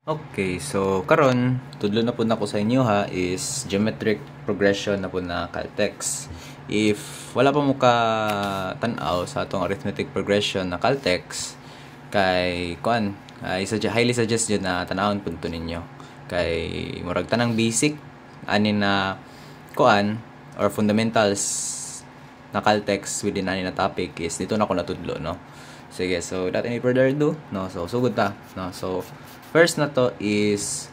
Okay, so karon tudlo na po nako sa inyo ha is geometric progression na po na Caltex. If wala pa mo ka tan-aw sa atong arithmetic progression na Caltex, kay kuan highly suggest yun na tanawon punto ninyo. Kay murag tanang basic ani na kuan or fundamentals na Caltex within ani na topic is dito na ko natudlo, no. Sige, so without any further ado, no, so sugod ta, no. So first na to is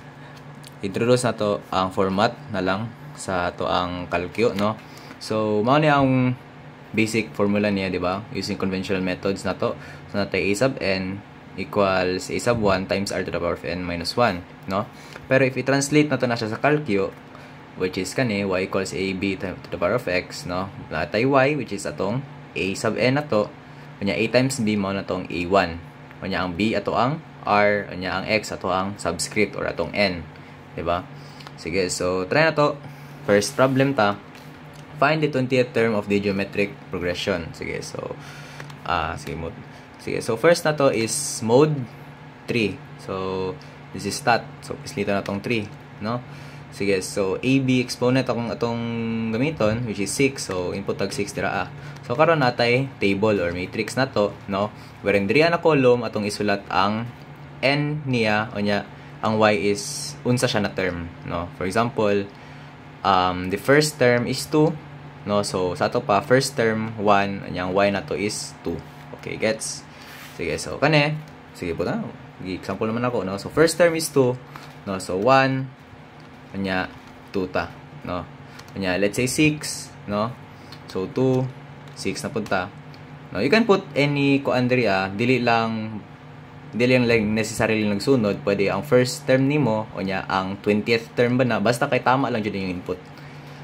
introduce na to ang format na lang sa to ang calcio, no. So mao ni ang basic formula niya, di ba, using conventional methods na to. So natay a sub n equals a sub 1 times r to the power of n minus 1, no. Pero if i-translate na to na siya sa calcio, which is kani y equals ab to the power of x, no, natay y which is atong a sub n na to, kanya a times b mo na tong a1, kanya ang b ato ang r, kanya ang x ato ang subscript or atong n, di ba? Sige, so try na to. First problem ta, find the 20th term of the geometric progression. Sige, so sige, so first na to is mode 3. So this is stat, so pislito na tong 3, no. Sige, so AB exponent atong gamiton, which is 6. So input tag 6 dira So karon natay table or matrix na to, no, wherein diri na column atong isulat ang n niya, o nya ang y is unsa siya na term, no. For example, the first term is 2, no. So sa ato pa first term 1, ang y na to is 2. Okay, gets? Sige, so kani, sige po na, example naman ako, no. So first term is 2, no. So 1, kanya 2 ta, no. Kanya let's say 6, no. So 2, 6 na punta, no. You can put any kuan diri dili lang necessarily nagsunod. Pwede ang first term nimo o nya ang 20th term ba na, basta kay tama lang jud yung input.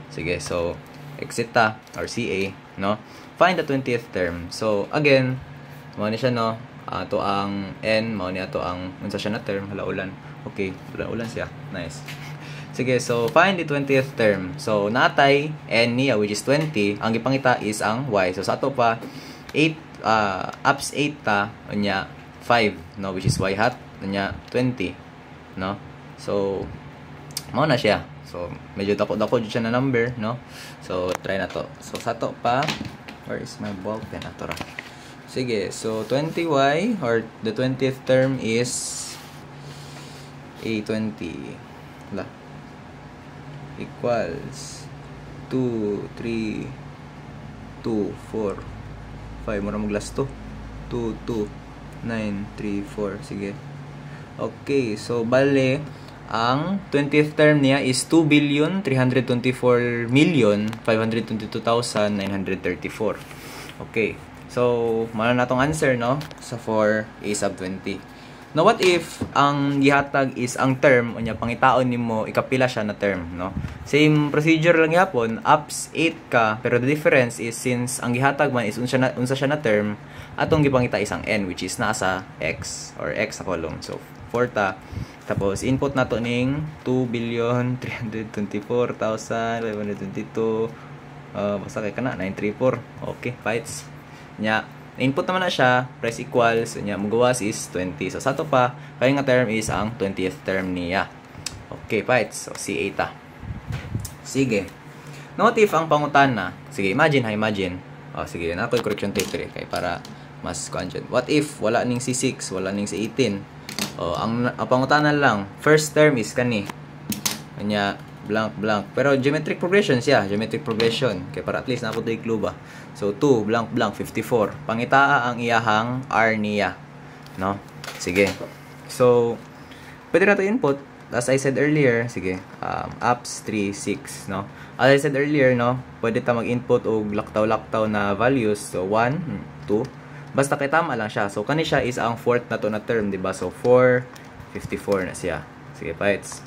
Sige, so exit ta or CA, no. Find the 20th term. So again, mao ni siya, no. Ato ang n, mao ni ato ang unsa siya na term. Hala ulan. Okay, ulan siya. Nice. Sige, so find the 20th term. So natay n niya which is 20. Ang gipangita is ang y. So sa ato pa 8 ups 8 ta nya 5, no, which is y hat nya 20, no. So mao na siya. So medyo dako jud siya na number, no. So try na to. So sa ato pa, where is my ball pen ato ra. Sige, so 20y or the 20th term is a20 la equals 2 3 2 4 5 mura mag last to 2 2 9 3 4. Sige, okay, so bale ang 20th term niya is 2,324,522,934. Okay, so mano na tong answer, no, sa 4 a sub 20. Now what if ang gihatag is ang term unya pangitaon nimo ikapila siya na term, no. Same procedure lang yapon, ups 8 ka, pero the difference is since ang gihatag man is unsa siya na term, atong gipangita isang n which is nasa x or x sa column. So 4 ta, tapos input nato ning 2,324,522 basta kay kana 934. Okay, fights nya input naman na siya, press equals, nya magawas is 20. So sa to pa kay nga term is ang 20th term niya. Okay, fights. So CA ta. Sige, note if ang pangutana, sige, imagine. Sige, na ako correction tape rin kay para mas conscious. What if wala ning C6, wala ning C18? Ang pangutana lang, first term is kani, kanya blank. Pero geometric progression siya, geometric progression. Kaya para at least na po tayo clue ba. So 2 blank 54. Pangitaa ang iyahang r niya, no. Sige. So pwede na to input as I said earlier. Sige, ups 3 6, no. As I said earlier, no, pwede ta mag-input og laktaw na values. So 1 2, basta kay tama lang siya. So kani siya is ang fourth na to na term, di ba? So 4 54 na siya. Sige, fights.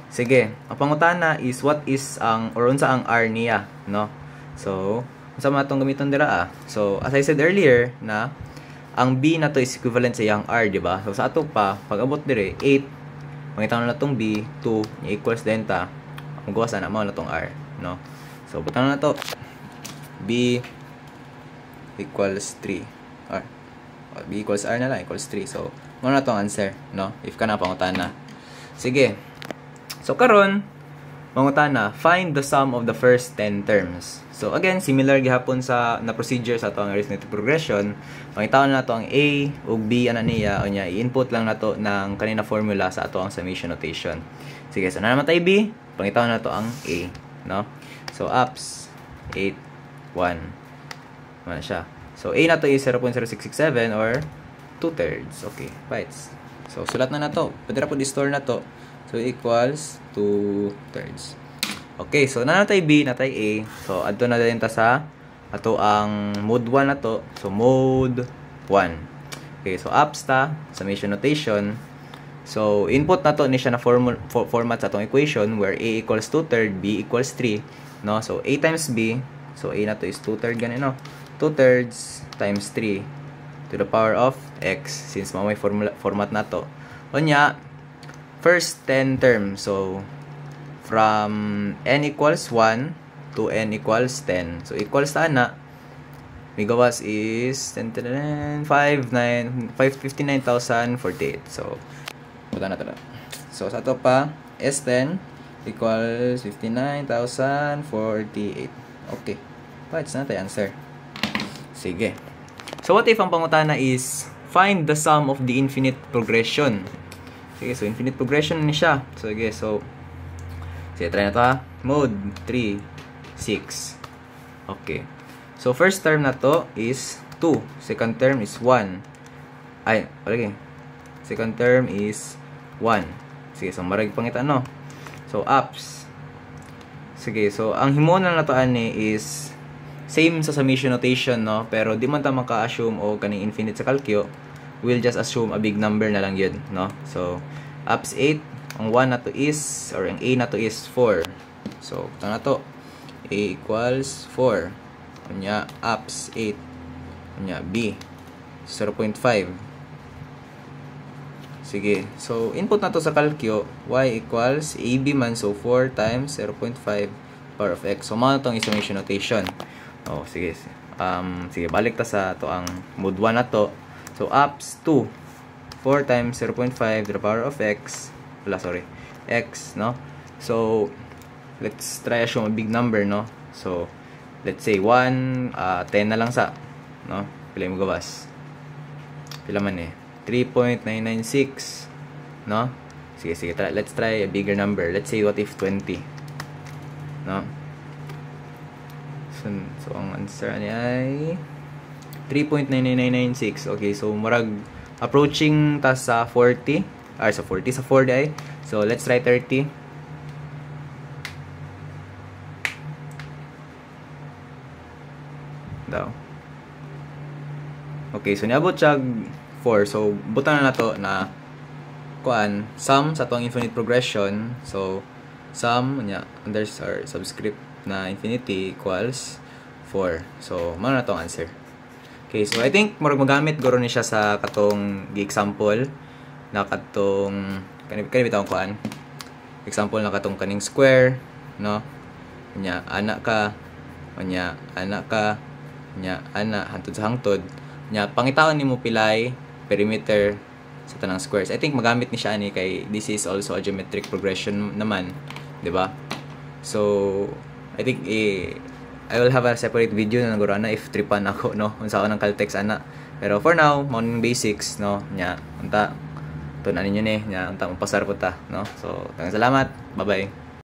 Sige, ang pangutana is what is ang or unsa ang r niya, no. So unsa man atong gamiton dira So as I said earlier na ang b na to is equivalent sa iyang r, di ba? So sa ato pa pag abot dire 8, pangitaon na tong b 2 equals delta, ang gawas na mao na tong r, no. So butang na to b equals 3 b equals r na lang equals 3. So mao na tong answer, no, if kana pangutana. Sige. So karon mangutana, find the sum of the first 10 terms. So again, similar gihapon sa na procedure sa atong arithmetic progression. Pangitawon na nato ang A ug B ana niya, unya i-input lang nato ng kanina formula sa ato ang summation notation. Sige, so na naman tayo B, pangitawon na nato ang A, no? So ups 8 1. Ano siya? So A na to is 0.0667 or 2/3. Okay, bytes. So sulat na nato. Pwede ra po i-store na to. So equals 2/3. Okay, so na natay B, natay A. So adto na din ta sa ato ang mode 1 na to. So mode 1. Okay, so ups ta summation notation. So input na to ni siya na format sa atong equation where A equals 2/3, B equals 3, no? So A times B, so A na to is 2/3 ganin, no? 2/3 times 3 to the power of x, since may format na to. Unya, first 10 terms. So from n equals 1 to n equals 10. So equals ta na may gawas is 59,048. So punta na to. So sa to pa S10 equals 59,048. Okay. What's na tayo answer? Sige. So what if ang pangutana is find the sum of the infinite progression? Sige, so infinite progression ni siya. So sige, so sige, try na to ha. Mode 3, 6. Okay. So first term na to is 2. Second term is 1. Ay, okay. Second term is 1. Sige, so marag pangita no. So ups. Sige, so ang himo na to ani is same sa summation notation, no? Pero di man ta maka-assume o kaning infinite sa calcio. We'll just assume a big number na lang yun, no? So ups 8, ang 1 na to is, or ang A na to is 4. So ito na to, A equals 4. Kunya ups 8. Kunya B 0.5. Sige, so input na to sa calcio, y equals AB man, so 4 times 0.5 power of x. So mao tong summation notation. Oh, sige. Sige, balik ta sa to ang mode 1 na to. So ups 2. 4 times 0.5 to the power of x. X, no? So let's try assume a big number, no? So let's say 10 na lang sa, no? Pila mo gawas? Pila man eh? 3.996, no? Sige, let's try a bigger number. Let's say what if 20, no? So ang answer ay 3.99996. Okay, so murag approaching ta sa 40. Sa 40 sa 40 ay. So let's try 30. Daw. Okay, so niabot siya 4. So butan na to na kuan sum sa tong infinite progression. So sum nya under our subscript na infinity equals 4. So mao na tong answer. Okay, so I think murag magamit guro ni siya sa katong gi-example na katong kanib bitawon kuan. Example na katong kaning square, no? Nya anak ka, nya anak ka, nya ana hangtod sa hangtod. Nya pangitawon nimo pilay perimeter sa tanang squares. I think magamit ni siya ani kay this is also a geometric progression naman, 'di ba? So I think I will have a separate video na naguro na if tripan ako, no, unsa ako ng Caltex ana. Pero for now, mo basics, no, nya unta tunan ninyo ni nya unta mapasar po ta, no. So, salamat. Bye-bye.